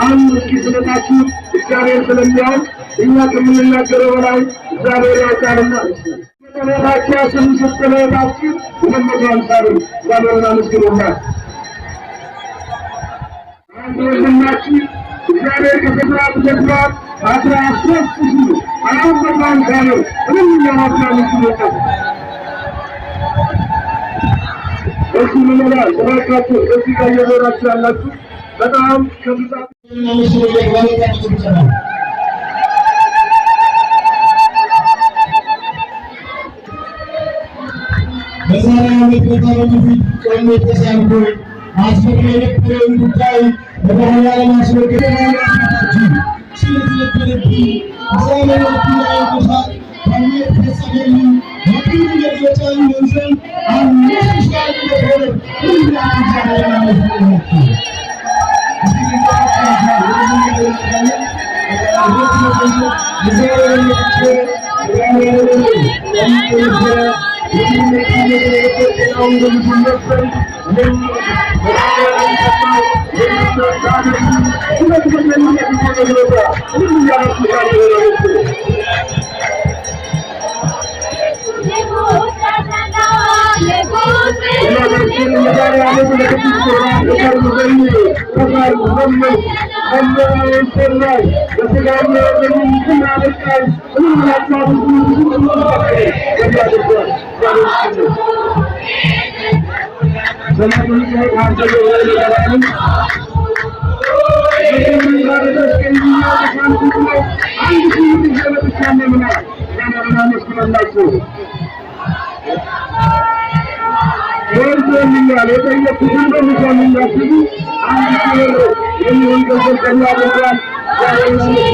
አንድ እስኪ ስለታችሁ እግዚአብሔር ስለሚያውቅ እኛ ከምንናገረው በላይ እግዚአብሔር ያውቃልና ስለታችሁ ስም ስለታችሁ ወንድማችሁ እግዚአብሔርን አመስግኑላት። አንድ ወንድማችሁ እግዚአብሔር ከሰራት ጀምሯል 13,000 አሁን በጣም ካለው ምንም ያማክራል ይችላል። እሱ ምን ይላል? ተባካችሁ እዚህ ጋር እየዞራችሁ ያላችሁ በጣም ከብዛት በዛሬ ዓመት በጣም ፊት ቆሞ ተሳልፎ አስፈሪ የነበረውን ጉዳይ በባህላ ለማስወገድ ያላችሁ ስለተለበለብኝ እግዚአብሔር ላይ ተሳል ከሚት ተሰገኝ ወዲህ የገጫን መንዘል አንሽታል ነበር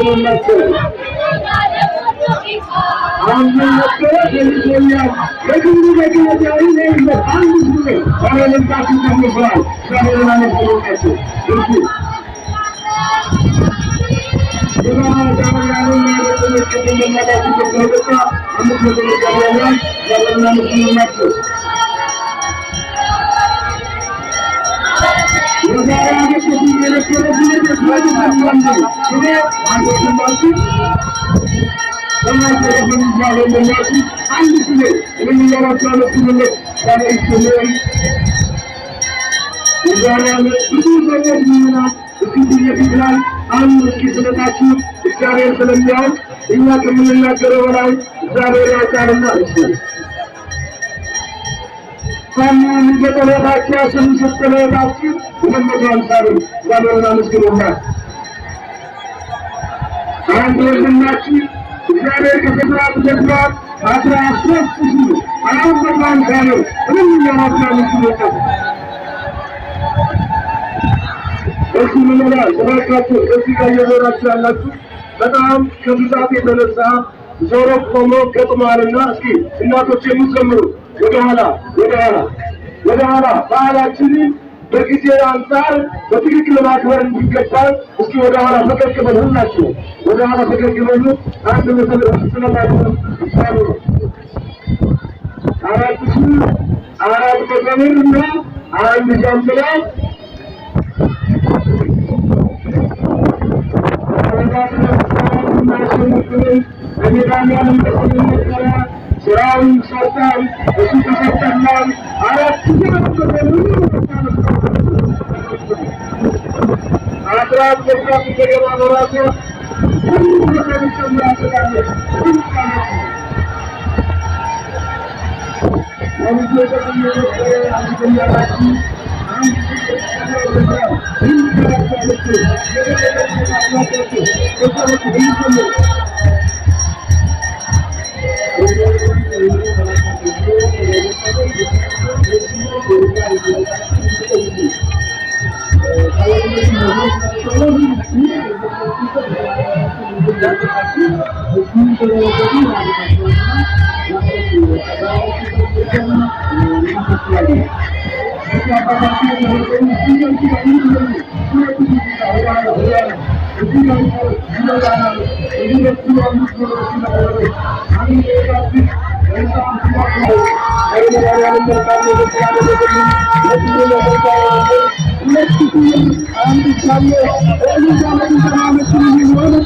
ሁላችሁ እግዚአብሔር እግዚአብሔር ስለሚያውቅ እኛ ከምንናገረው በላይ እግዚአብሔር ያውቃልና ሳሙን በተለታችሁ ስም ስለታችሁ ወንድማችሁ እግዚአብሔርን አመስግኑላት። አንድ ወንድማችሁ እግዚአብሔር ከሰራት ጀምሯል 13,000 አሁን በጣም ካለው ምንም ያማክራል ይችላል። እሱ ምን ይላል? ተባካችሁ እዚህ ጋር እየዞራችሁ ያላችሁ በጣም ከብዛት የተነሳ ዞሮ ቆሞ ገጥሟልና እስኪ እናቶች የምትዘምሩ ወደ ኋላ ባህላችንን በጊዜ አንፃር በትክክል ማክበር እንዲገባል እስኪ ወደ ኋላ ፈቀቅ በሉ። ሁላችሁ ወደ ኋላ ፈቀቅ በሉ። አንድ ስለታችሁ አራት በዘመርና አንድ ጀምራ ስራውን ሰርተን እሱ ተሰጠናል። አራት አስራት በስራት ገባ ኖራቶ ሁሉ ከሚጨምራለች አንድ ሳለ እዚህ ጋር ተማመት ነው ነው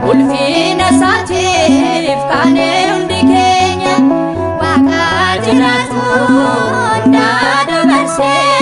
Ulfina saatiif kaane hundi keenya ስሜ